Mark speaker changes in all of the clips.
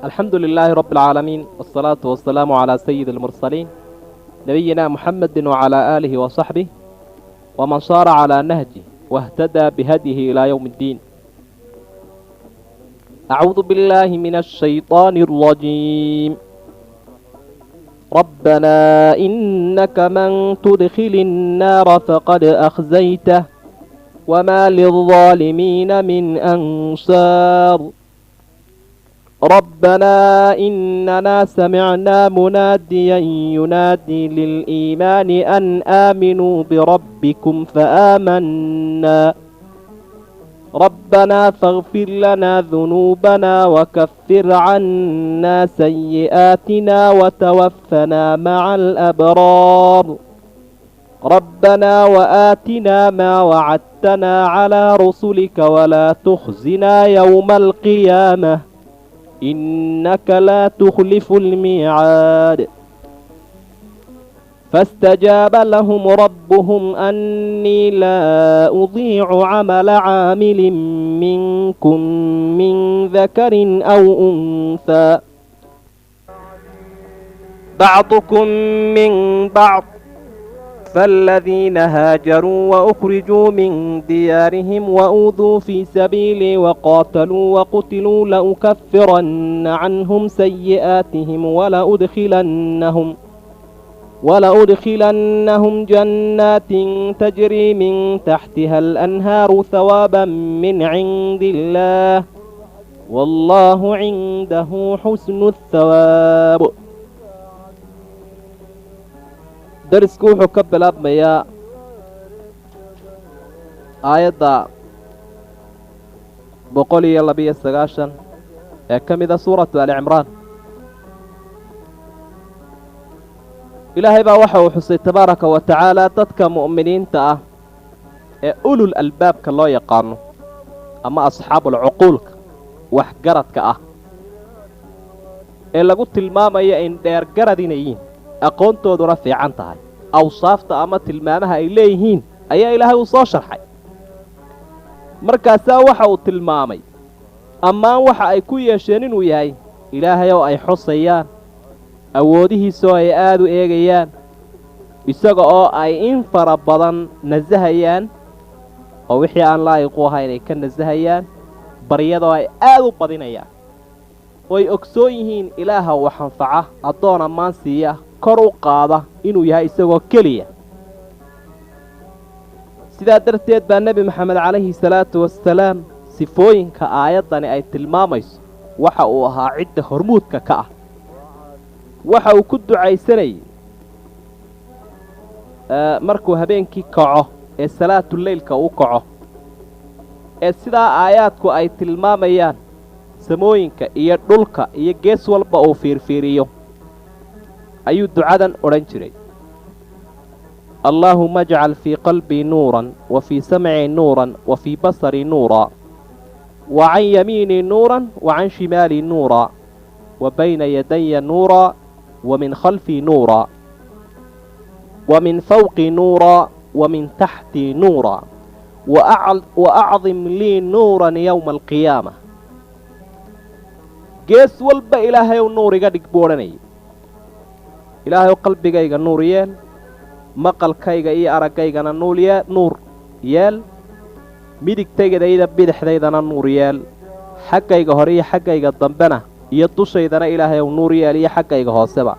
Speaker 1: الحمد لله رب العالمين، والصلاة والسلام على سيد المرسلين نبينا محمد وعلى آله وصحبه ومن صار على نهجه واهتدى بهديه إلى يوم الدين. أعوذ بالله من الشيطان الرجيم. ربنا إنك من تدخل النار فقد أخزيته وما للظالمين من أنصار. ربنا إننا سمعنا مناديا ينادي للإيمان أن آمنوا بربكم فآمنا. ربنا فاغفر لنا ذنوبنا وكفر عنا سيئاتنا وتوفنا مع الأبرار. ربنا وآتنا ما وعدتنا على رسلك ولا تخزنا يوم القيامة إنك لا تخلف الميعاد. فاستجاب لهم ربهم أني لا أضيع عمل عامل منكم من ذكر أو أنثى بعضكم من بعض. فالذين هاجروا وأخرجوا من ديارهم وأوذوا في سبيلي وقاتلوا وقتلوا لأكفرن عنهم سيئاتهم ولأدخلنهم جنات تجري من تحتها الأنهار ثوابا من عند الله والله عنده حسن الثواب. darisku wuxuu ka bilaabmayaa aayadda 129 ee ka mida suuratu alicimraan. ilaahay baa waxa uu xusay tabaaraka wa tacaala dadka mu'miniinta ah ee ulul albaabka loo yaqaano ama asxaabul cuquulka waxgaradka ah ee lagu tilmaamayo in dheergarad inay yihiin, aqoontooduna fiican tahay. awsaafta ama tilmaamaha ay leeyihiin ayaa ilaahay uu soo sharxay. markaasaa waxa uu tilmaamay ammaan waxa ay ku yeesheen inuu yahay ilaahay oo ay xusayaan, awoodihiisoo ay aad u eegayaan, isaga oo ay in fara badan nasahayaan oo wixii aan laa'iqu ahayn ay ka nasahayaan, baryadoo ay aad u badinayaan, oo ay ogsoon yihiin ilaaha wax anfaca, addoon ammaan siiya, kor u qaada inuu yahay isagoo keliya. sidaa darteed baa nebi maxamed calayhi salaatu wasalaam sifooyinka aayaddani ay tilmaamayso waxa uu ahaa cidda hormuudka ka ah. waxa uu ku ducaysanayay markuu habeenkii kaco ee salaatuleylka u kaco ee sidaa aayaadku ay tilmaamayaan samooyinka iyo dhulka iyo gees walba uu fiirfiiriyo ayuu ducadan odhan jiray: allaahuma ajcal fii qalbii nuuran wa fii samcii nuuran wa fii basarii nuuraa wa can yamiinii nuuran wa can shimaalii nuuraa wa bayna yadaya nuuraa wa min khalfii nuuraa wa min fawqii nuuraa wa min taxtii nuuraa wa acdim lii nuuran yowma alqiyaama. gees walba ilaahay ou nuur iga dhig buu odhanayay. ilaahay qalbigayga nuur yeel, maqalkayga iyo aragaygana nuur yeel, midigtaydayda bidixdaydana nuur yeel, xaggayga hore iyo xaggayga dambena iyo dushaydana ilaahay ou nuur yeel iyo xaggayga hooseba.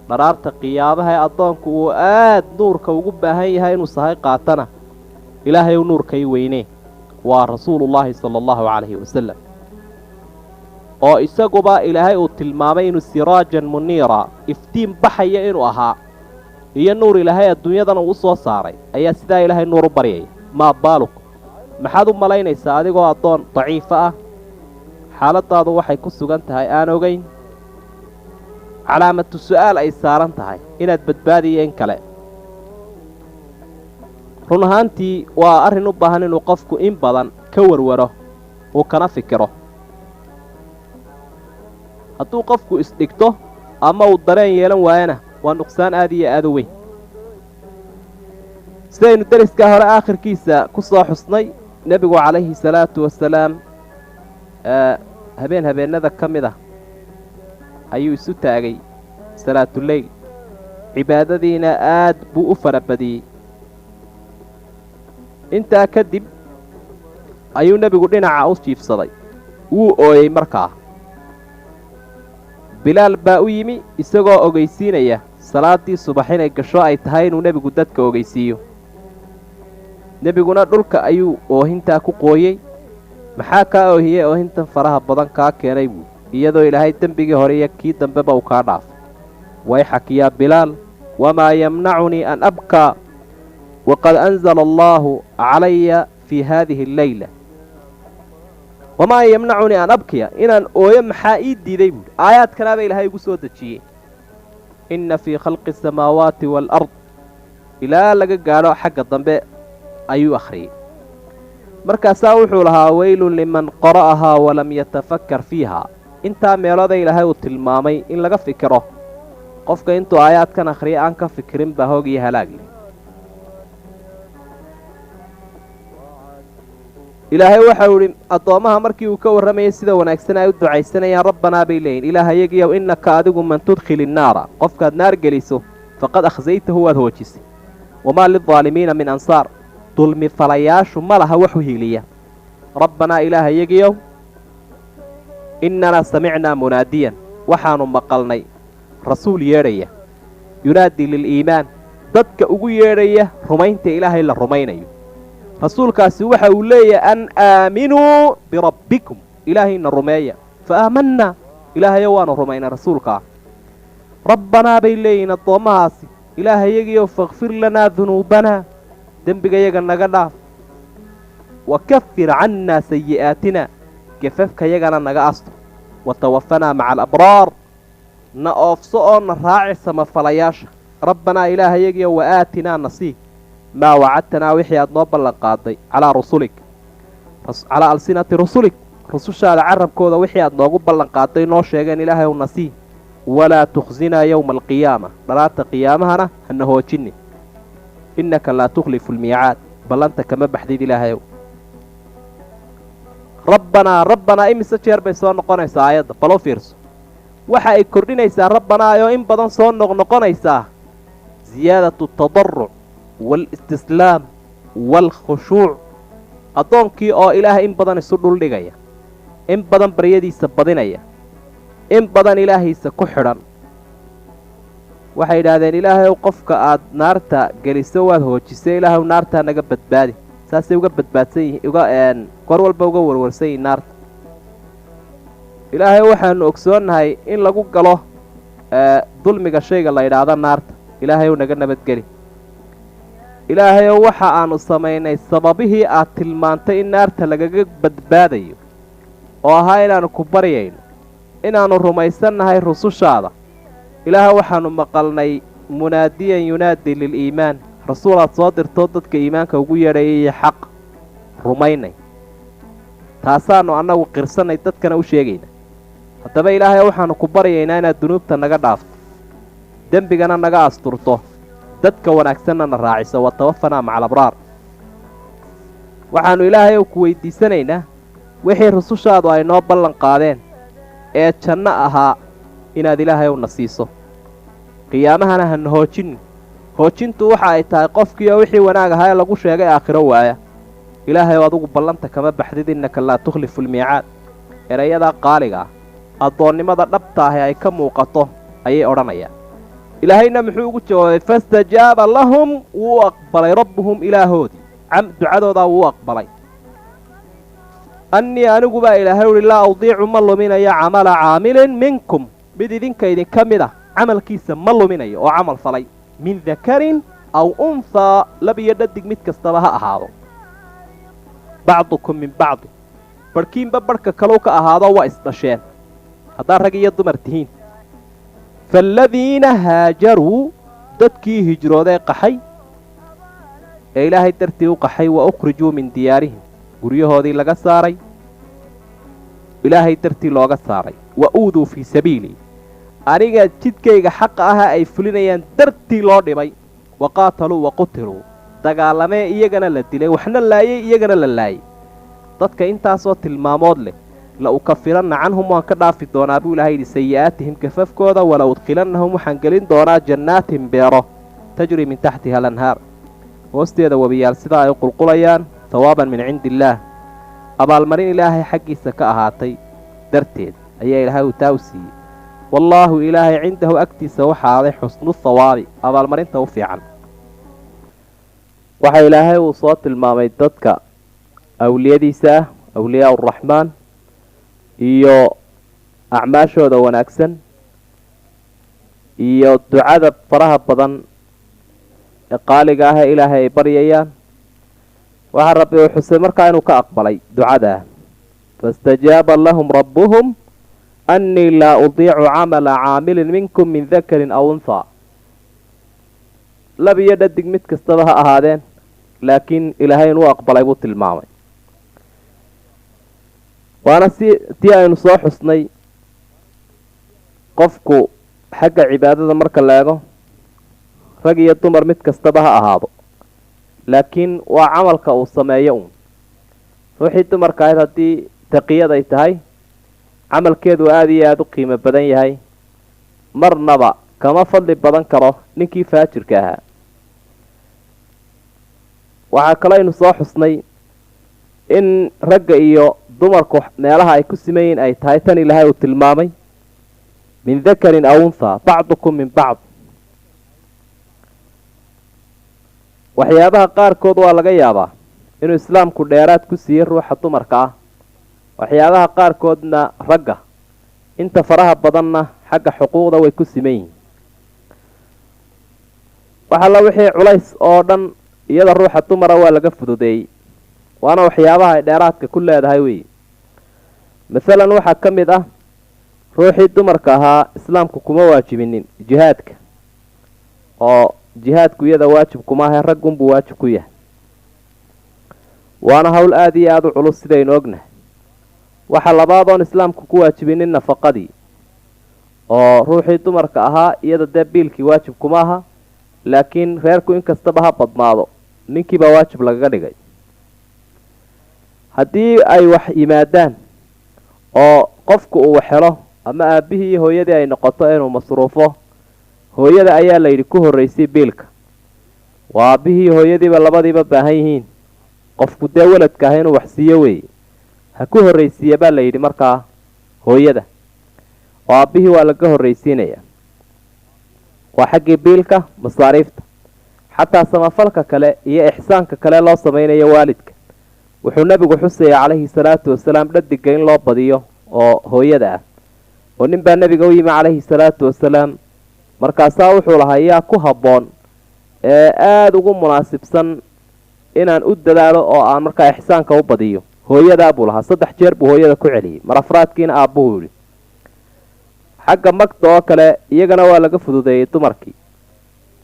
Speaker 1: dharaarta qiyaamaha ee addoonku uu aad nuurka ugu baahan yahay inuu sahay qaatana ilaahay ou nuurkay weynee waa rasuulullaahi sala allahu calayhi wasalam, oo isaguba ilaahay uu tilmaamay inuu siraajan muniira, iftiin baxaya inuu ahaa, iyo nuur ilaahay adduunyadan uu u soo saaray, ayaa sidaa ilaahay nuur u baryaya. maa baaluk, maxaad u malaynaysaa adigoo addoon daciifa ah, xaaladdaadu waxay ku sugan tahay aan ogayn, calaamatu su'aal ay saaran tahay inaad badbaadiyo in kale. run ahaantii waa arrin u baahan inuu qofku in badan ka warwaro uu kana fikiro. hadduu qofku isdhigto ama uu dareen yeelan waayana waa nuqsaan aad iyo aad u weyn. sidaynu deriskaa hore aakhirkiisa ku soo xusnay, nebigu calayhi salaatu wasalaam habeenada ka mid ah ayuu isu taagay salaatuleyl cibaadadiina aad buu u farabadiyey. intaa kadib ayuu nebigu dhinaca u jiifsaday, wuu ooyey markaa. bilaal baa u yimi isagoo ogeysiinaya salaaddii subax inay gasho ay tahay inuu nebigu dadka ogeysiiyo. nebiguna dhulka ayuu oohintaa ku qooyey. maxaa kaa oohiyey oohintan faraha badan kaa keenay buu, iyadoo ilaahay dembigii hore iyo kii dambeba uu kaa dhaafay. wayxak yaa bilaal wamaa yamnacunii an abkaa waqad anzala allaahu calaya fii haadihi alleyla. wamaa yamnacunii an abkiya, inaan ooyo maxaa ii diiday buuhi, aayaadkanaaba ilaahay igu soo dejiyey. inna fii khalqi asamaawaati waalard, ilaa laga gaadho xagga dambe ayuu akhriyey. markaasaa wuxuu lahaa weylun liman qara'ahaa walam yatafakkar fiiha. intaa meelooda ilaahay uu tilmaamay in laga fikiro, qofka intuu aayaadkan akhriya aan ka fikirin baa hoog iyo halaagi. ilaahay waxau idhi addoommaha markii uu ka warramayay sida wanaagsan ay u ducaysanayaan rabbanaa bay leeyihin, ilaahayagiyow innaka adigu man tudkhili innaara, qofkaad naar geliso faqad akhsaytahu waad hoojisay. wamaa lildaalimiina min ansaar, dulmi falayaashu ma laha wax u hiiliya. rabbanaa ilaahayagiyow innanaa samicnaa munaadiyan, waxaannu maqalnay rasuul yeedhaya, yunaadii liliimaan, dadka ugu yeedhaya rumaynta ilaahay la rumaynayo. rasuulkaasi waxa uu leeyahay an aaminuu birabbikum, ilaahayna rumeeya. fa aamannaa, ilaahayo waanu rumaynay rasuulkaa. rabbanaa bay leeyihin addoommahaasi, ilaahayagiyow fakfir lanaa dunuubanaa, dembigayaga naga dhaaf. wakafir cannaa sayi'aatina, gefafkayagana naga asto. watawafanaa maca alabraar, na oofso oo na raaci samafalayaasha. rabbanaa ilaahayagiyow wa aatinaa nasiib maa wacadtanaa wixii aad noo ballan qaaday calaa alsinati rusulik, rusushaada carabkooda wixii aad noogu ballan qaaday noo sheegeen ilaahay ow nasiib. walaa tukhsinaa yowma alqiyaama, dhalaarta qiyaamahana hana hoojinin. innaka laa tukhlifu almiicaad, ballanta kama baxdid ilaahayow. rabbanaa imise jeer bay soo noqonaysaa aayadda, balo fiirso. waxa ay kordhinaysaa rabbanaayoo in badan soo noqnoqonaysaa ziyaadatu tadaruc waalistislaam waalkhushuuc. addoonkii oo ilaahay in badan isu dhuldhigaya, in badan baryadiisa badinaya, in badan ilaahiisa ku xidhan. waxay idhaahdeen ilaahayow qofka aad naarta geliso waad hoojisay, ilaahaw naartaa naga badbaadi. saasay uga badbaadsan yihiin, goor walba uga warwarsan yihiin naarta. ilaahay waxaanu ogsoonnahay in lagu galo dulmiga shayga la yidhaahdo naarta. ilaahayow naga nabadgeli. ilaahayow waxa aanu samaynay sababihii aad tilmaantay in naarta lagaga badbaadayo, oo ahaa inaannu ku baryayno, inaannu rumaysannahay rusushaada. ilaahay waxaannu maqalnay munaadiyan yunaadii liliimaan, rasuulaad soo dirtoo dadka iimaanka ugu yeedhayay iyo xaq rumaynay. taasaannu annagu qirsannay, dadkana u sheegayna. haddaba ilaahay waxaannu ku baryaynaa inaad dunuubta naga dhaafto, dembigana naga asturto, dadka wanaagsanna na raaciso. watawafanaa maca alabraar. waxaannu ilaahay ku weydiisanaynaa wixii rusushaadu ay noo ballan qaadeen ee janno ahaa inaad ilaahay na siiso. qiyaamahana hana hoojinin. hoojintu waxa ay tahay qofkiioo wixii wanaag ahaa ee lagu sheegay aakhiro waaya. ilaahay oo adigu ballanta kama baxdid, innaka laa tukhlifu almiicaad. erayadaa qaaliga ah, addoonnimada dhabta ahi ay ka muuqato ayay odhanayaan. ilaahayna muxuu ugu jawaabay fastajaaba lahum, wuu aqbalay rabbuhum ilaahoodii, ducadoodaa wuu aqbalay. annii anigu baa ilaahay uhi laa udiicu ma luminayo camala caamilin minkum, mid idinka idinka mid ah camalkiisa ma luminayo oo camal falay, min dakarin aw unhaa, lab iyo dhadig mid kastaba ha ahaado. bacdukum min bacdi, barhkiinba barhka kalau ka ahaado waa isdhasheen haddaad rag iyo dumar tihiin. faaladiina haajaruu, dadkii hijroodee qaxay ee ilaahay dartii u qaxay, wa ukhrijuu min diyaarihim, guryahoodii laga saaray, ilaahay dartii looga saaray. wa uuduu fii sabiilii, aniga jidkayga xaqa aha ay fulinayaan dartii loo dhibay. wa qaataluu wa qutiluu, dagaalamee iyagana la dilay, waxna laayay iyagana la laayay. dadka intaasoo tilmaamood leh la ukafiranna canhum waan ka dhaafi doonaa buu ilaahay yidhi sayi'aatihim kafafkooda wala udkhilannahum waxaan gelin doonaa jannaatin beero tajri min taxtiha alanhaar hoosteeda webiyaal sidaa ay u qulqulayaan hawaaban min cindi illaah abaalmarin ilaahay xaggiisa ka ahaatay darteed ayaa ilaahay uu taa u siiyey wallaahu ilaahay cindahu agtiisa waxaaday xusnu thawaabi abaalmarinta u fiican waxaa ilaahay uu soo tilmaamay dadka awliyadiisa ah awliyaa uraxmaan iyo acmaashooda wanaagsan iyo ducada faraha badan ee qaaliga ah ee ilaahay ay baryayaan waxaa rabbi uu xusay markaa inuu ka aqbalay ducadaa faاstajaaba lahum rabbuhum annii laa udiicu camala caamilin minkum min dakarin aw unthaa lab iyo dhadig mid kastaba ha ahaadeen laakiin ilaahay inuu aqbalay buu tilmaamay waana tii aynu soo xusnay qofku xagga cibaadada marka la eego rag iyo dumar mid kastaba ha ahaado laakiin waa camalka uu sameeyo uun ruuxii dumarka ahayd haddii taqiyad ay tahay camalkeedu aada iyo aada u qiimo badan yahay marnaba kama fadli badan karo ninkii faajirka ahaa waxaa kaloo aynu soo xusnay in ragga iyo dumarku meelaha ay ku simayiin ay tahay tan ilaahay uu tilmaamay min dakarin aw unthaa bacdukum min bacd waxyaabaha qaarkood waa laga yaabaa inuu islaamku dheeraad ku siiyey ruuxa dumarka ah waxyaabaha qaarkoodna ragga inta faraha badanna xagga xuquuqda way ku siman yihiin waxalla wixii culays oo dhan iyada ruuxa dumara waa laga fududeeyey waana waxyaabaha ay dheeraadka ku leedahay weeye masalan waxaa ka mid ah ruuxii dumarka ahaa islaamku kuma waajibinin jihaadka oo jihaadku iyada waajib kuma ahe raggunbuu waajib ku yahay waana hawl aada iyo aada u culus sidaynu ognahay waxaa labaad oon islaamku ku waajibinin nafaqadii oo ruuxii dumarka ahaa iyada dee biilkii waajib kuma aha laakiin reerku inkastaba ha badnaado ninkiibaa waajib lagaga dhigay haddii ay wax yimaadaan oo qofku uu helo ama aabbihii iyo hooyadii ay noqoto inuu masruufo hooyada ayaa layidhi ku horraysay biilka waa aabbihii iyo hooyadiiba labadiiba baahan yihiin qofku dee weladka ah inuu wax siiyo weeye ha ku horraysiiya baa layidhi markaa hooyada oo aabbihii waa laga horraysiinaya waa xaggii biilka masaariifta xataa samafalka kale iyo ixsaanka kale loo samaynayo waalidka wuxuu nebigu xusayay calayhi salaatu wasalaam dhadiga in loo badiyo oo hooyada ah oo nin baa nebiga u yimi calayhi salaatu wasalaam markaasaa wuxuu lahaa yaa ku habboon ee aada ugu munaasibsan inaan u dadaalo oo aan markaa ixsaanka u badiyo hooyadaa buu lahaa 3 jeer buu hooyada ku celiyey mar afraadkiina aabbuhu yidhi xagga magta oo kale iyagana waa laga fududeeyey dumarkii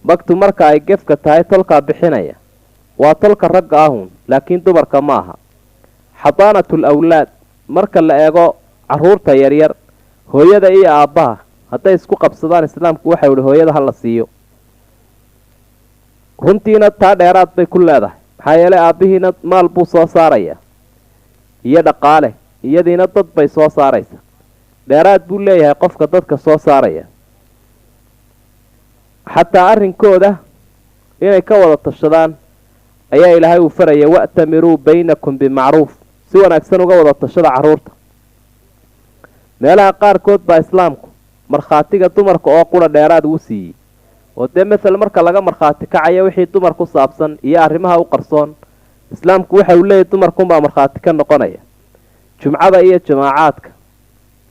Speaker 1: magtu marka ay gefka tahay tolkaa bixinaya waa tolka ragga ahun laakiin dumarka ma aha xadaanatul awlaad marka la eego carruurta yaryar hooyada iyo aabbaha hadday isku qabsadaan islaamku waxau ihi hooyada ha la siiyo runtiina taa dheeraad bay ku leedahay maxaa yeelay aabbihiina maal buu soo saaraya iyo dhaqaale iyadiina dad bay soo saaraysa dheeraad buu leeyahay qofka dadka soo saaraya xataa arrinkooda inay ka wada tashadaan ayaa ilaahay uu faraya wa'tamiruu baynakum bimacruuf si wanaagsan uga wada tashada carruurta meelaha qaarkood baa islaamku markhaatiga dumarka oo qura dheeraad uu siiyey oo dee masel marka laga markhaati kacaya wixii dumar ku saabsan iyo arrimaha u qarsoon islaamku waxa uu leeyahy dumarkunbaa markhaati ka noqonaya jumcada iyo jamaacaadka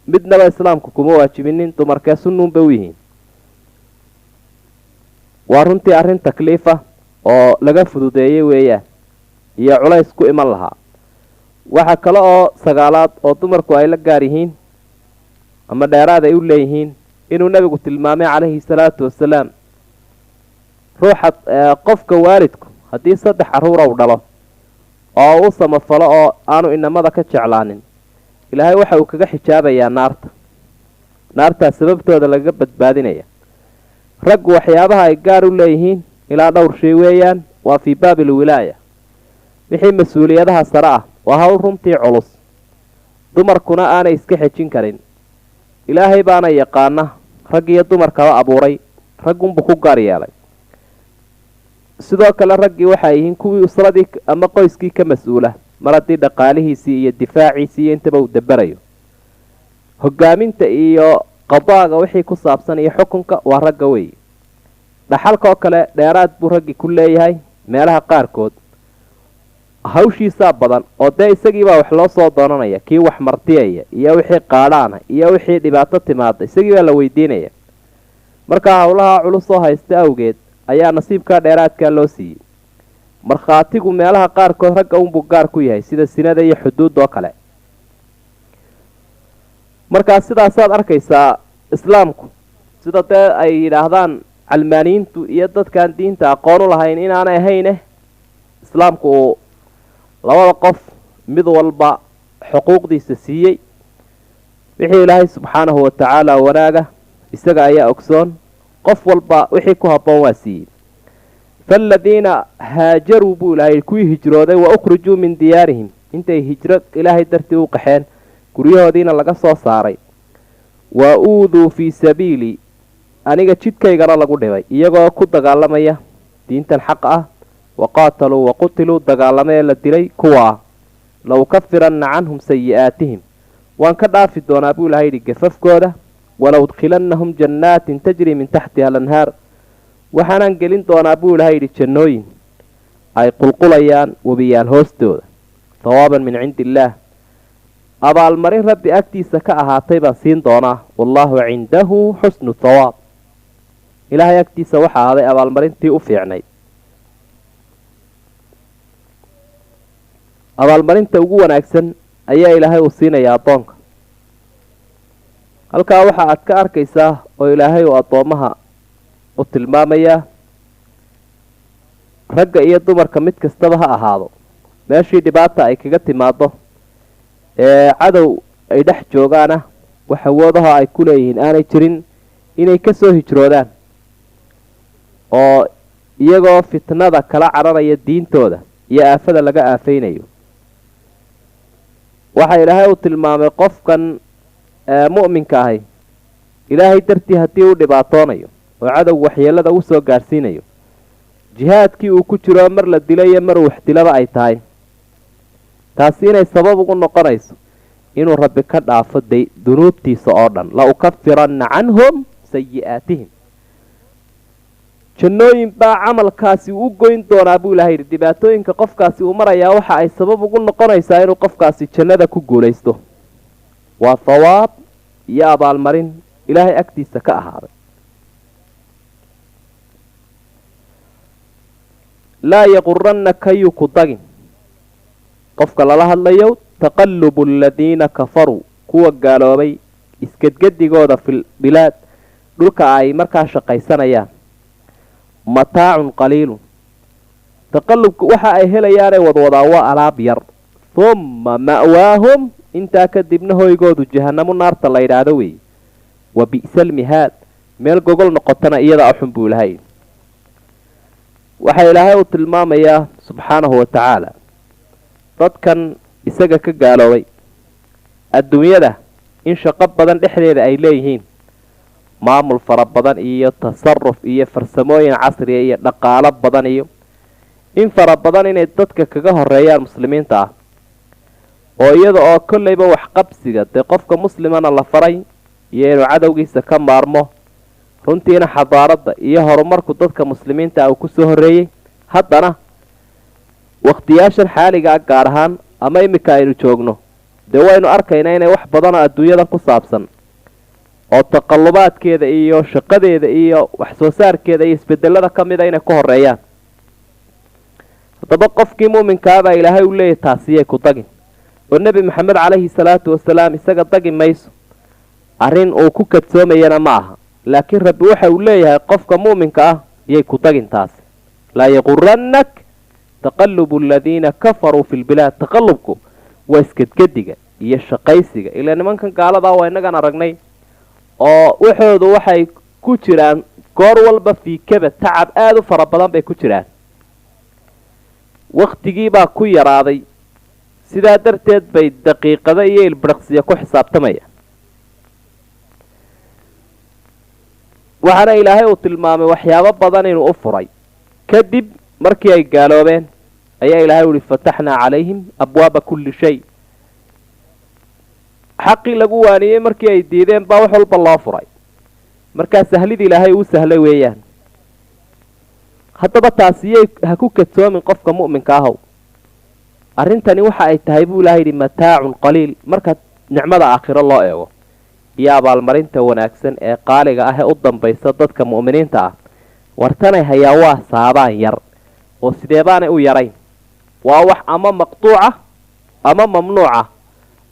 Speaker 1: midnaba islaamku kuma waajibinin dumarkee sunnuunbay u yihiin waa runtii arrin takliifa oo laga fududeeyey weeyaan iyo culays ku iman lahaa waxaa kale oo sagaalaad oo dumarku ay la gaar yihiin ama dheeraad ay u leeyihiin inuu nebigu tilmaamay calayhi salaatu wasalaam ruuxa qofka waalidku haddii 3 carruura u dhalo oo u samafalo oo aanu inamada ka jeclaanin ilaahay waxa uu kaga xijaabayaa naartaa sababtooda lagaga badbaadinaya raggu waxyaabaha ay gaar u leeyihiin ilaa dhowr shay weeyaan waa fii baabil wilaaya wixii mas-uuliyadaha sare ah waa hawl runtii culus dumarkuna aanay iska xejin karin. ilaahay baana yaqaana rag iyo dumarkaba abuuray, raggunbuu ku gaar yeelay. sidoo kale raggii waxay yihiin kuwii usradii ama qoyskii ka mas-uula mar haddii dhaqaalihiisii iyo difaaciisii iyo intaba uu daberayo. hogaaminta iyo qadaaga wixii ku saabsan iyo xukunka waa ragga weeye. dhaxalka oo kale dheeraad buu raggii ku leeyahay meelaha qaarkood. hawshiisaa badan oo dee isagiibaa wax loo soo doonanaya, kii wax martiyaya iyo wixii qaadhaana iyo wixii dhibaato timaada isagiibaa la weydiinaya. markaa howlaha culus oo haysta awgeed ayaa nasiibkaa dheeraadkaa loo siiyey. markhaatigu meelaha qaarkood ragga unbuu gaar ku yahay, sida sinada iyo xuduudda oo kale. markaa sidaasaad arkaysaa islaamku sida dee ay yidhaahdaan calmaaniyiintu iyo dadkaan diinta aqoon u lahayn inaanay ahayne islaamku uu labada qof mid walba xuquuqdiisa siiyey. wixii ilaahay subxaanahu watacaala wanaaga isaga ayaa ogsoon, qof walba wixii ku habboon waa siiyey. faaladiina haajaruu buu ilaahay kuwii hijrooday wa ukhrijuu min diyaarihim, intay hijro ilaahay dartii u qaxeen guryahoodiina laga soo saaray. wa uuduu fii sabiili, aniga jidkaygana lagu dhibay iyagoo ku dagaalamaya diintan xaq ah. waqaataluu waqutiluu, dagaalamee la dilay kuwaa la ukafiranna canhum sayi'aatihim, waan ka dhaafi doonaa buu ilahay yidhi gafafkooda. wala udkhilannahum jannaatin tajri min taxtiha alanhaar, waxaanaan gelin doonaa buu ilahay yidhi jannooyin ay qulqulayaan webiyaal hoostooda. hawaaban min cindi illaah, abaalmarin rabbi agtiisa ka ahaatay baan siin doonaa. wallaahu cindahu xusnu thawaab, ilaahay agtiisa waxa ahaaday abaalmarintii u fiicnay. abaalmarinta ugu wanaagsan ayaa ilaahay uu siinaya addoonka. halkaa waxa aad ka arkaysaa oo ilaahay uu addoommaha u tilmaamayaa ragga iyo dumarka mid kastaba ha ahaado, meeshii dhibaata ay kaga timaado ee cadow ay dhex joogaana wax awoodaha ay ku leeyihiin aanay jirin inay ka soo hijroodaan oo iyagoo fitnada kala cararaya diintooda iyo aafada laga aafaynayo. waxa ilaahay uu tilmaamay qofkan mu'minka ahi ilaahay dartii haddii uu dhibaatoonayo oo cadow waxyeelada u soo gaadhsiinayo, jihaadkii uu ku jiro mar la dilayo mar wax dilaba ay tahay, taasi inay sabab ugu noqonayso inuu rabbi ka dhaafo dunuubtiisa oo dhan. la ukafiranna canhum sayi'aatihim, jannooyin baa camalkaasi u goyn doonaa buu ilahay yidhi. dhibaatooyinka qofkaasi uu marayaa waxa ay sabab ugu noqonaysaa inuu qofkaasi jannada ku guulaysto. waa thawaab iyo abaalmarin ilaahay agtiisa ka ahaaday. laa yaqurannaka yuu ku dagin qofka lala hadlayo taqallubu aladiina kafaruu, kuwa gaaloobay isgedgedigooda fil bilaad, dhulka ay markaa shaqaysanayaan. mataacun qaliilun, taqallubka waxa ay helayaanay wadwadaa waa alaab yar. humma ma'waahum, intaa kadibna hoygoodu jahanamu naarta la yidhaahdo weeye. wa bi'sal mihaad, meel gogol noqotana iyada axun buu ilahay. waxaa ilaahay uu tilmaamayaa subxaanahu wa tacaala dadkan isaga ka gaaloobay adduunyada in shaqo badan dhexdeeda ay leeyihiin, maamul fara badan iyo tasaruf iyo farsamooyin casriya iyo dhaqaalo badan iyo in fara badan inay dadka kaga horeeyaan muslimiinta ah. oo iyada oo kollayba waxqabsiga dee qofka muslimana la faray iyo inuu cadowgiisa ka maarmo, runtiina xadaaradda iyo horumarku dadka muslimiinta uu ku soo horreeyey. haddana wakhtiyaashan xaaligaa gaar ahaan ama iminka aynu joogno dee waynu arkaynaa inay wax badanoo adduunyadan ku saabsan oo taqallubaadkeeda iyo shaqadeeda iyo wax soo saarkeeda iyo isbedelada ka mida inay ku horeeyaan. haddaba qofkii muuminkaabaa ilaahay u leeyahy taasiyay ku dagin, oo nebi maxamed calayhi salaatu wasalaam isaga dagi mayso, arrin uu ku kadsoomayana ma aha. laakiin rabbi waxa uu leeyahay qofka muuminka ah yay ku dagin taas. laa yaqurannak taqallubu aladiina kafaruu fi lbilaad, taqallubku waa isgedgediga iyo shaqaysiga. ilaa nimankan gaaladaa waa innagan aragnay oo waxoodu waxay ku jiraan goor walba fii kabad, tacab aada u fara badan bay ku jiraan. wakhtigiibaa ku yaraaday sidaa darteed bay daqiiqada iyo ilbiriqsiya ku xisaabtamaya. waxaana ilaahay uu tilmaamay waxyaabo badan inuu u furay. kadib markii ay gaaloobeen ayaa ilaahay uhi fataxnaa calayhim abwaaba kulli shay. xaqii lagu waaniyey markii ay diideen baa wax walba loo furay. markaa sahlid ilaahay uu sahlay weeyaan. haddaba taasiyay ha ku kadsoomin qofka mu'minka ahow. arrintani waxa ay tahay buu ilaahay yidhi mataacun qaliil marka nicmada aakhiro loo eego iyo abaalmarinta wanaagsan ee qaaliga ah ee u dambaysa dadka mu'miniinta ah. wartanay hayaa waa saabaan yar oo sidee baanay u yarayn. waa wax ama maqtuuca ama mamnuuca,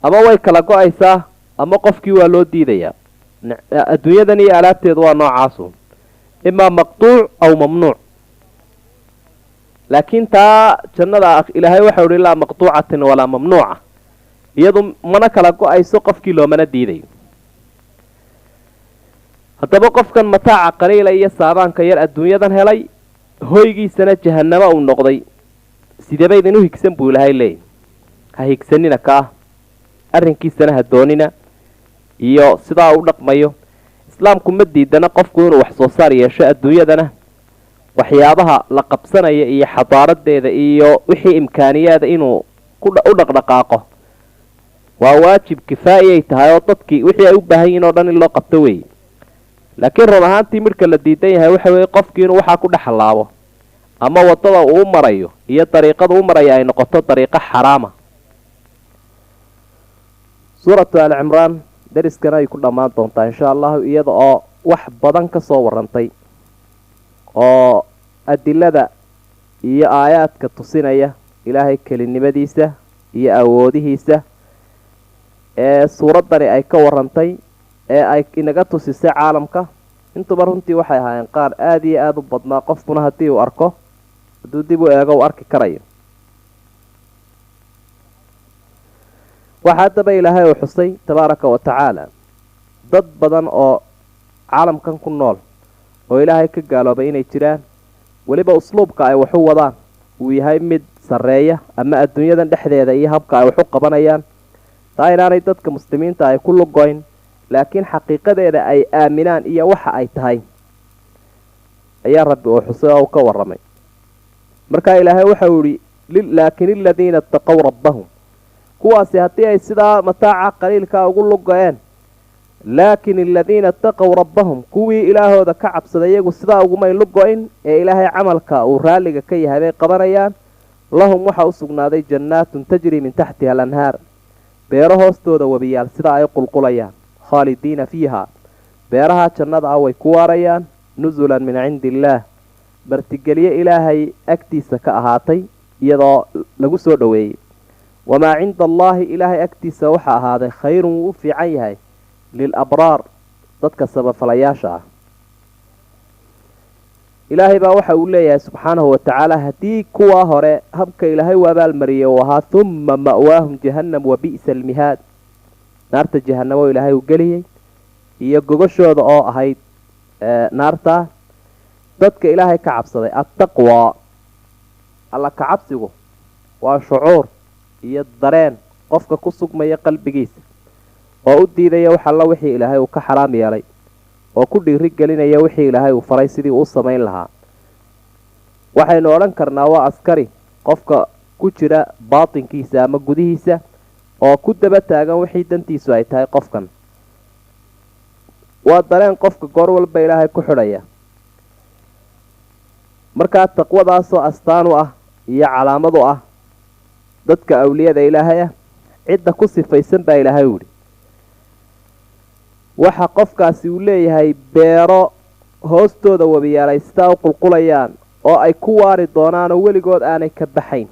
Speaker 1: ama way kala go-aysaa ama qofkii waa loo diidayaa. adduunyadan iyo alaabteedu waa noocaasu, imaa maqtuuc aw mamnuuc. laakiin taa jannada ilaahay waxau uhi laa maqtuucatin walaa mamnuuca, iyadu mana kala go-ayso qofkii loomana diidayo. haddaba qofkan mataaca qaliila iyo saabaanka yar adduunyadan helay, hoygiisana jahanamo uu noqday, sideba idin u higsan buu ilaahay leeyay. ha higsanina ka ah arrinkiisana ha doonina iyo sidaa u dhaqmayo. islaamku ma diidana qofku inuu wax soo saar yeesho adduunyadana, waxyaabaha la qabsanaya iyo xadaaradeeda iyo wixii imkaaniyaada inuu u dhaqdhaqaaqo waa waajib kifaayay tahay oo dadkii wixii ay u baahan yihiin oo dhan in loo qabto weeye. laakiin run ahaantii midhka la diidan yahay waxa weeye qofkii inuu waxaa ku dhex halaabo ama waddada uu marayo iyo dariiqada u maraya ay noqoto dariiqo xaraama. suuratu alcimraan dariskana ay ku dhammaan doontaa insha allahu, iyada oo wax badan ka soo warantay oo adilada iyo aayaadka tusinaya ilaahay kelinimadiisa iyo awoodihiisa ee suuraddani ay ka warantay ee ay inaga tusisay caalamka. intuba runtii waxay ahaayeen qaar aada iyo aada u badnaa, qofkuna haddii uu arko, hadduu dib u eego uu arki karayo. waxaa haddaba ilaahay uu xusay tabaaraka wa tacaala dad badan oo caalamkan ku nool oo ilaahay ka gaaloobay inay jiraan, weliba usluubka ay waxu wadaan uu yahay mid sarreeya ama adduunyadan dhexdeeda iyo habka ay waxu qabanayaan taa inaanay dadka muslimiinta ay ku lugoyn, laakiin xaqiiqadeeda ay aaminaan iyo waxa ay tahay ayaa rabbi uu xusay oo ka warramay. markaa ilaahay waxa uu yidhi laakin aladiina ittaqow rabbahum, kuwaasi haddii ay sidaa mataaca qaliilkaa ugu lugo-een, laakin aladiina ittaqow rabbahum, kuwii ilaahooda ka cabsaday iyagu sidaa ugumay lugo-in ee ilaahay camalka uu raalliga ka yahay bay qabanayaan. lahum waxaa u sugnaaday jannaatun tajri min taxtiha alanhaar, beero hoostooda webiyaal sidaa ay qulqulayaan, khaalidiina fiiha, beeraha jannada ah way ku waarayaan, nusulan min cindi illaah, martigelye ilaahay agtiisa ka ahaatay iyadoo lagu soo dhoweeyey. wamaa cinda allaahi ilaahay agtiisa waxaa ahaaday khayrun wuu u fiican yahay lilabraar, dadka sabafalayaasha ah. ilaahay baa waxa uu leeyahay subxaanahu wa tacaala haddii kuwaa hore habka ilaahay u abaalmariyey uu ahaa humma ma'waahum jahannam wa bi'sa almihaad, naarta jahanamo ilaahay uu geliyey iyo gogashooda oo ahayd naartaa. dadka ilaahay ka cabsaday attaqwaa, alla ka cabsigu waa shucuur iyo dareen qofka ku sugmaya qalbigiisa oo u diidaya wax alla wixii ilaahay uu ka xaraam yeelay, oo ku dhiiri gelinaya wixii ilaahay uu faray sidii uu samayn lahaa. waxaynu odhan karnaa waa askari qofka ku jira baatinkiisa ama gudihiisa oo ku daba taagan wixii dantiisu ay tahay. qofkan waa dareen qofka goor walba ilaahay ku xidhaya. markaa taqwadaasoo astaan u ah iyo calaamad u ah dadka awliyada ilaahay ah, cidda ku sifaysan baa ilaahay u yidhi waxa qofkaasi uu leeyahay beero hoostooda webiyaalay sidaa u qulqulayaan oo ay ku waari doonaan oo weligood aanay ka baxayn,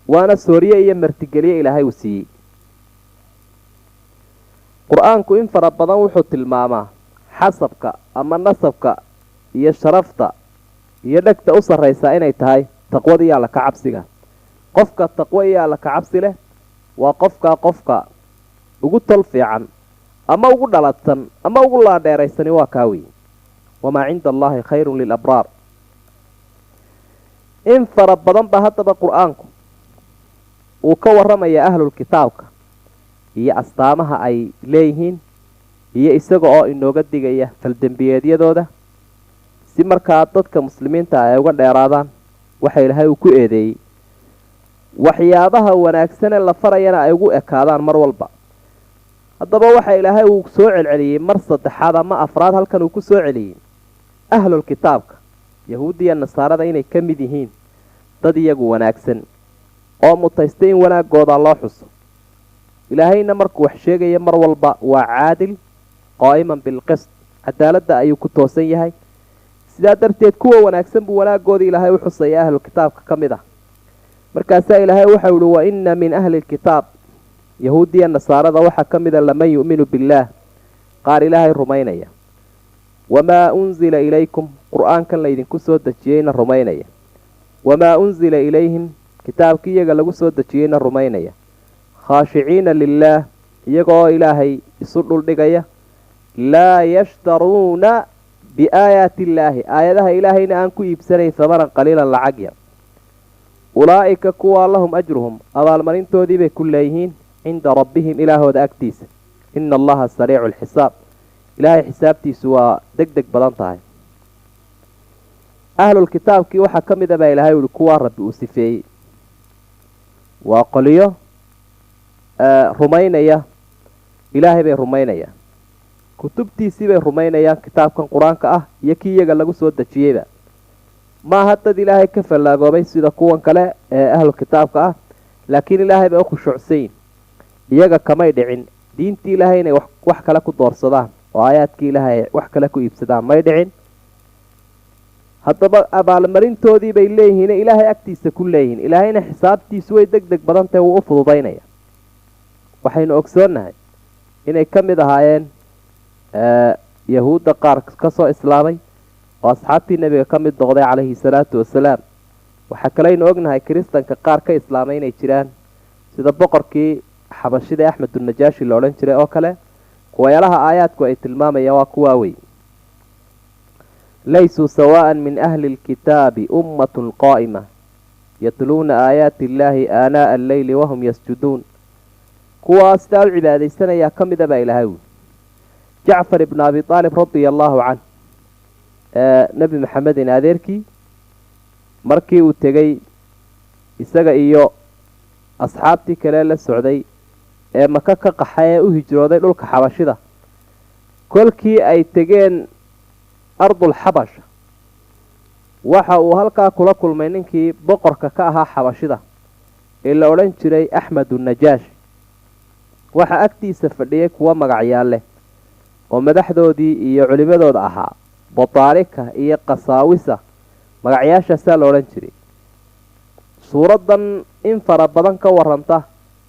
Speaker 1: waana sooriye iyo martigelye ilaahay uu siiyey. qur-aanku in fara badan wuxuu tilmaamaa xasabka ama nasabka iyo sharafta iyo dhegta u sarraysaa inay tahay taqwada iyo alla ka cabsiga. qofka taqwo iyo alla ka cabsi leh waa qofka ugu tol fiican ama ugu dhaladsan ama ugu laadheeraysani waa kaa weeye. wamaa cinda allaahi khayrun lilabraar. in fara badan ba haddaba qur-aanku وكورمي أهل الكتاب هي أستامها أي ليهين هي إساقوا إنو قد ديجيه فالدنبيادية دوده si markaa dadka muslimiinta ay uga dheeraadaan waxa Ilaahay uu ku eedeeyay waxyaabaha wanaagsan ee la farayana ay ugu ekaadaan mar walba haddaba waxa Ilaahay uu soo celceliyay mar saddexaad ama afraad halkan uu ku soo celiyay ahlul kitaabka yahuudiya nasaarada inay ka mid yihiin dad iyagu wanaagsan oo mutaystay in wanaagooda loo xuso Ilaahayna markuu wax sheegay mar walba waa caadil qaa'iman bil qist cadaaladda ayuu ku toosan yahay sidaa darteed kuwa wanaagsan buu wanaagooda Ilaahay u xusay ahlul kitaabka kamida markaas Ilaahay waxa uu wa inna min ahli alkitab yahuudiya nasaarada waxa kamida lama yu'minu billah qaar Ilaahay rumaynaya wama unzila ilaykum quraankan la idinku soo dajiyayna rumaynaya wama unzila ilayhim kitaabkii iyaga lagu soo dajiyayna rumaynaya khashi'ina lillah iyagoo Ilaahay isu dhul dhigaya la yashtaruna بآيات الله آياتها إلهينا أنكو يبسني ثمرا قليلا لعقيا أولئك كوا لهم أجرهم أضال مرين تودي بكليهين عند ربهم إله ذا أكتيس إن الله سريع الحساب إلهي حسابتي سوى دك دك بلانتهاي أهل الكتاب كي وحكم ذا بإلهي ولكوا رب أسفي وقليه رمينيا إلهي بي رمينيا kutubtiisii bay rumaynayaan kitaabkan quraanka ah iyo kiyaga lagu soo dajiyayba ma hadda Ilaahay ka falaagoobay sida kuwan kale ee ahlu kitaabka ah laakiin Ilaahay bay u khushuucsayn iyaga kamay dhicin diintii Ilaahay inay wax kale ku doorsadaan oo aayaadkii Ilaahay wax kale ku iibsadaan may dhicin haddaba abaalmarintoodii bay leeyihiin Ilaahay agtiisa ku leeyihiin Ilaahayna xisaabtiisu way degdeg badan tahay uu u fududaynaya waxaynu ogsoonahay inay kamid ahaayeen yahuuda qaar ka soo islaamay oo asxaabtii nabiga ka mid noqday calayhi salaatu wasalaam waxa kale aynu ognahay kristanka qaar ka islaamay inay jiraan sida boqorkii xabashida Axmed an-Najaashi la oran jiray oo kale kuwayaalaha aayaadku ay tilmaamayaan waa kuwa weey laysu sawaan min ahli alkitaabi ummatun qaa'ima yatluuna aayaati Illaahi aanaa al-layli wa hum yasjuduun kuwaas taa cibaadaysanaya kamida baa Ilaahay جعفر بن أبي طالب رضي الله عنه نبي محمد نادركي مركي وتجي isaga iyo asxaabtii kale la socday ee Maka ka qaxay u hijrooday dhulka Xabashida kolkii ay tageen ardul Xabash waxa uu halka kula kulmay ninkii boqorka ka ahaa Xabashida ee la oran jiray Axmed an-Najaashi waxa agtiisa fadhiyay kuwa magacyaal leh oo madaxdoodii iyo culimadooda ahaa botaarika iyo qasaawisa magacyaashaas la oran jiray suuradan in fara badan ka waranta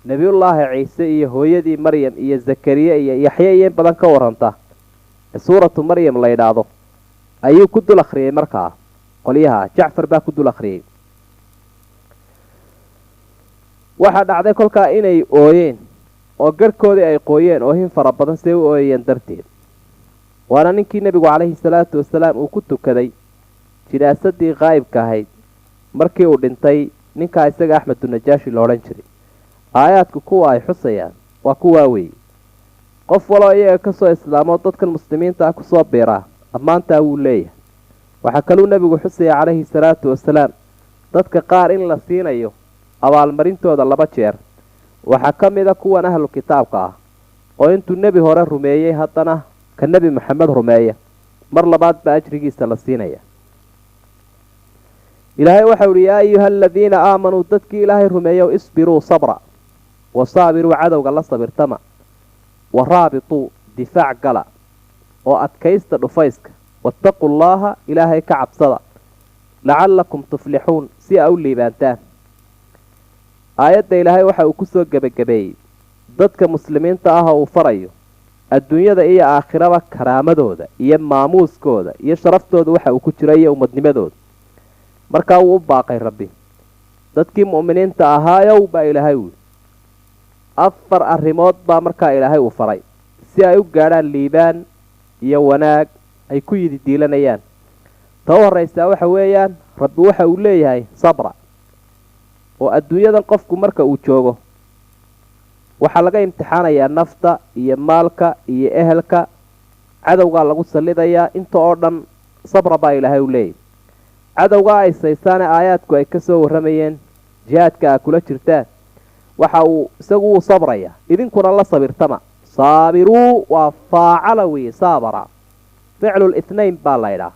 Speaker 1: nabiyullaahi ciise iyo hooyadii maryam iyo zakariya iyo yaxya iyo badan ka waranta suuratu maryam la yiraahdo ayuu ku dul akhriyay markaa qoliyaha Jacfar baa ku dul akhriyay waxa dhacday kolka inay ooyeen oo garkoodii ay qooyeen oo hin fara badan si u ooyeen darteed waana ninkii nabigu calayhi salaatu wasalaam uu ku tukaday jinaasadii qaybka ahayd markii uu dhintay ninka isaga Axmed an-Najaashi la oran jiray aayaadku kuwa ay xusayaan waa kuwa weey qof walo iyaga ka soo islaamo dadkan muslimiinta ku soo beera amaanta uu leeyahay waxa kale nabigu xusay calayhi salaatu wasalaam dadka qaar in la siinayo abaalmarintooda laba jeer waxa kamida kuwan ahlu kitaabka ah oo intuu nabi hore rumeeyay haddana ka nabi Muhammad rumeeyay mar labaad ba ajrigiisa la siinaya إلهي وحول يا أيها الذين آمنوا تدك إلهي رميوا اصبروا صبرا وصابروا عدو الله صبر تما ورابطوا دفاع قلا وأتكيست رفيسك واتقوا الله إلهي كعب صدا لعلكم تفلحون سي أولي بانتان آيات إلهي وحا وكسوا قبي ضدك مسلمين تاها وفريو الدنيا دا إيا آخرة كرامة دا إيا ماموس كودا إيا شرفتو دا وحا وكتريا ومدنمة دا markaa uu baaqay rabbi dadkii muuminiinta ahaayow baa Ilaahay uu afar arrimood baa markaa Ilaahay uu faray si ay u gaaraan liibaan iyo wanaag ay ku yidi diilanayaan ta horeysa waxa weeyaan rabbi waxa uu leeyahay sabra oo adduunyadan qofku marka uu joogo waxaa laga imtixaanayaa nafta iyo maalka iyo ehelka cadowgaa lagu sallidayaa inta oo dhan sabra baa ilaahay u leeyahy cadowgaa ay saysaane aayaadku ay ka soo warramayeen jihaadka a kula jirtaan waxa uu isagu wuu sabraya idinkuna la sabirtama saabiruu waa faacala weeye saabara ficlul ithnayn baa laydhaa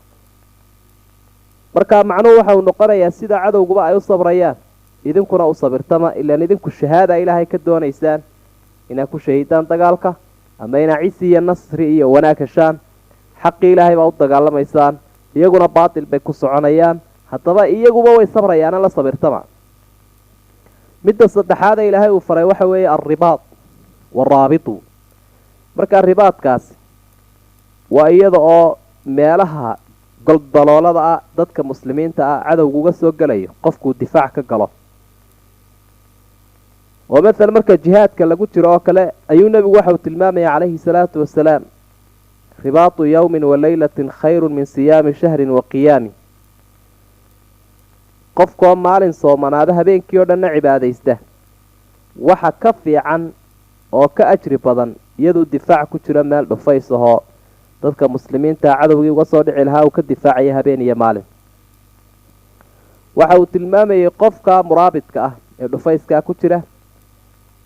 Speaker 1: markaa macnuhu waxa uu noqonayaa sida cadowguba ay u sabrayaan idinkuna u sabirtama ilaan idinku shahaada ilaahay ka doonaysaan inaad ku shahiidaan dagaalka ama inaad cisi iyo nasri iyo wanaag heshaan xaqii ilaahay baa u dagaalamaysaan iyaguna baatil bay ku soconayaan haddaba iyaguba way sabrayaana la sabirtama midda saddexaad ee ilaahay uu faray waxa weeye alribaad waraabitu markaa ribaadkaasi waa iyada oo meelaha goldaloolada ah dadka muslimiinta ah cadowga uga soo gelayo qofkuu difaac ka galo oo maala marka jihaadka lagu jiro oo kale ayuu nebigu waxauu tilmaamaya calayhi salaatu wasalaam ribaatu yawmin wa laylatin khayrun min siyaami shahrin wa qiyaami qofkoo maalin soomanaado habeenkii oo dhanna cibaadaysta waxa ka fiican oo ka ajri badan iyaduu difaac ku jiro meel dhufays ahoo dadka muslimiinta cadowgii uga soo dhici lahaa uu ka difaacaya habeen iyo maalin waxa uu tilmaamayay qofka muraabidka ah ee dhufayskaa ku jira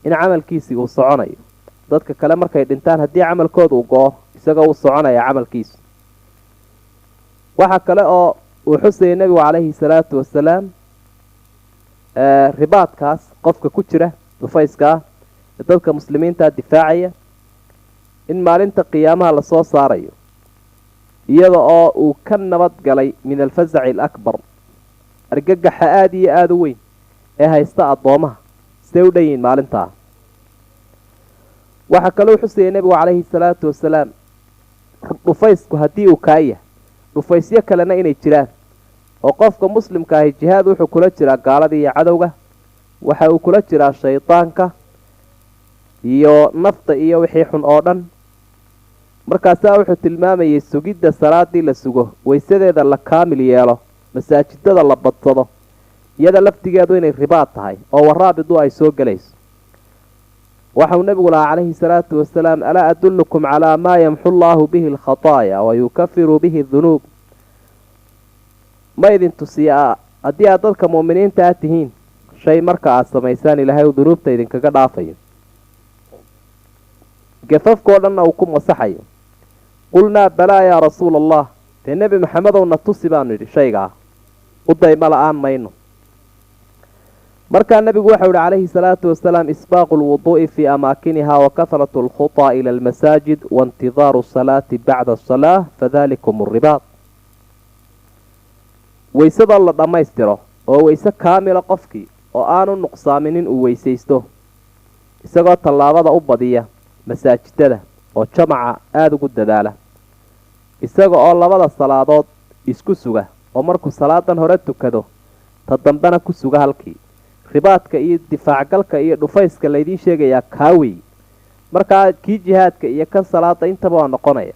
Speaker 1: in camalkiisii uu soconayo dadka kale markay dhintaan haddii camalkooda uu go-o isagoo uu soconaya camalkiisu waxa kale oo uu xusayay nebigu calayhi salaatu wasalaam ribaadkaas qofka ku jira dhufayska ah ee dadka muslimiintaa difaacaya in maalinta qiyaamaha lasoo saarayo iyada oo uu ka nabad galay min alfasaci alakbar argagaxa aada iyo aada u weyn ee haysta addoomaha siday u dhan yihiin maalintaa waxaa kaloo xusayay nebigu calayhi salaatu wasalaam dhufaysku haddii uu kaa yahay dhufaysyo kalena inay jiraan oo qofka muslimka ahi jihaad wuxuu kula jiraa gaaladii iyo cadowga waxa uu kula jiraa shaydaanka iyo nafta iyo wixii xun oo dhan markaasaa wuxuu tilmaamayay sugidda salaadii la sugo waysadeeda la kaamil yeelo masaajidada la badsado iyada laftigeedu inay ribaad tahay oo waraabidu ay soo gelayso waxau nebigu lahaa calayhi salaatu wasalaam alaa adullukum calaa maa yamxu llaahu bihi alkhataaya wa yukafiru bihi dunuub ma idin tusiyaa haddii aad dadka mu'miniinta aad tihiin shay marka aad samaysaan ilaahay uu dunuubta idinkaga dhaafayo gafafkao dhanna uu ku masaxayo qulnaa balaa yaa rasuula allah dee nebi maxamedowna tusi baanu yidhi shaygaa u dayma la-aan mayno markaa nebigu waxau yihi calayhi salaatu wasalaam isbaaqu lwuduu'i fii amaakiniha wa kahratu alkhutaa ila almasaajid waintidaaru asalaati bacda asalaa fadalikum alribaad waysada la dhammaystiro oo wayse kaamila qofkii oo aanu nuqsaaminin uu weysaysto isagoo tallaabada u badiya masaajidada oo jamaca aada ugu dadaala isaga oo labada salaadood isku suga oo markuu salaadan hore tukado ta dambena ku suga halkii ribaadka iyo difaacgalka iyo dhufayska laydiin sheegayaa kaawey markaa kii jihaadka iyo kan salaada intaba waa noqonaya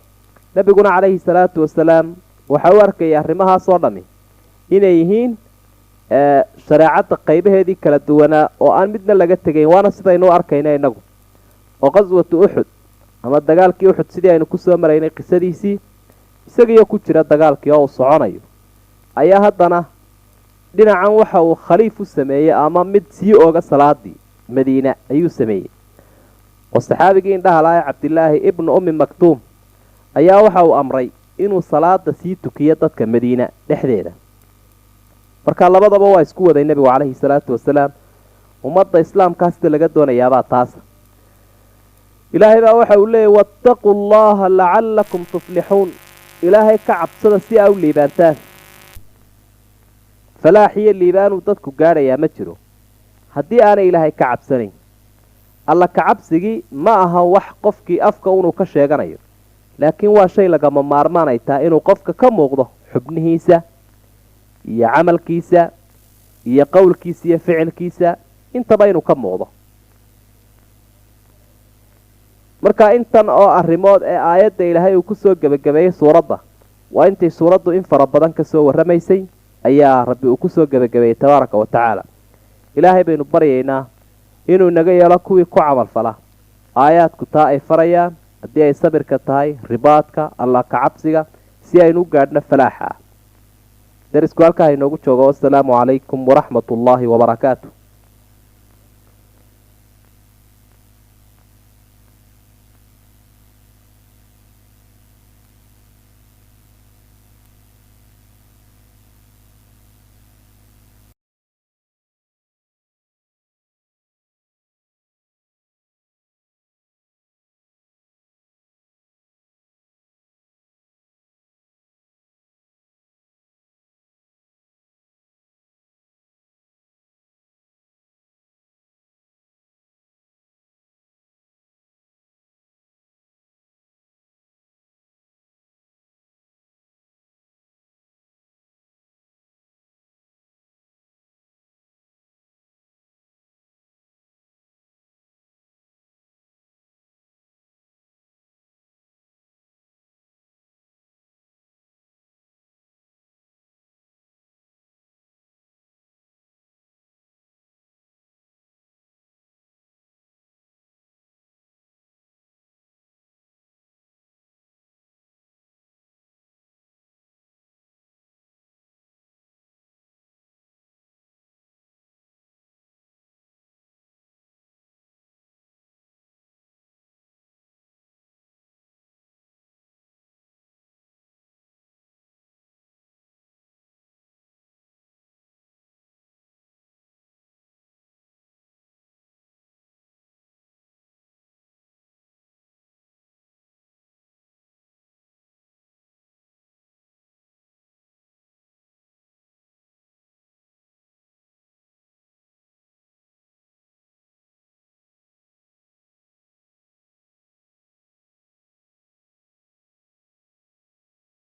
Speaker 1: nebiguna calayhi salaatu wasalaam waxa u arkaya arrimahaasoo dhammi inay yihiin shareecadda qaybaheedii kala duwanaa oo aan midna laga tegayn waana sidaynu u arkayna innagu oo qaswatu uxud ama dagaalkii uxud sidii aynu kusoo maraynay qisadiisii isagiiyo ku jira dagaalkii oo uu soconayo ayaa haddana dhinacan waxa uu khaliif u sameeyey ama mid sii ooga salaadii madiina ayuu sameeyey oo saxaabigii indhaha lahaa cabdilaahi ibnu ummi maktuum ayaa waxa uu amray inuu salaada sii tukiyo dadka madiina dhexdeeda markaa labadaba waa isku waday nebigu calayhi salaatu wasalaam ummadda islaamkaa sida laga doonayaabaa taasa ilaahay baa waxa uu leeyahy waataquu allaha lacallakum tuflixuun ilaahay ka cabsada si aa u liibaantaan falaax iyo liibaanuu dadku gaadhayaa ma jiro haddii aanay ilaahay ka cabsanayn alla ka cabsigii ma aha wax qofkii afka unuu ka sheeganayo laakiin waa shay lagama maarmaan ay tahay inuu qofka ka muuqdo xubnihiisa iyo camalkiisa iyo qowlkiisa iyo ficilkiisa intaba inuu ka muuqdo marka intan oo arrimood ee aayadda ilaahay uu kusoo gebagabeeyey suuradda waa intay suuraddu in fara badan kasoo warramaysay ayaa rabbi uu kusoo gebagabeeyey tabaaraka wa tacaala ilaahay baynu baryaynaa inuu naga yeelo kuwii ku camal fala aayaadku taa ay farayaan haddii ay sabirka tahay ribaadka allah ka cabsiga si aynu u gaadhno falaaxa darisku halkaa inoogu joogo wassalaamu calaykum waraxmatullaahi wabarakaatu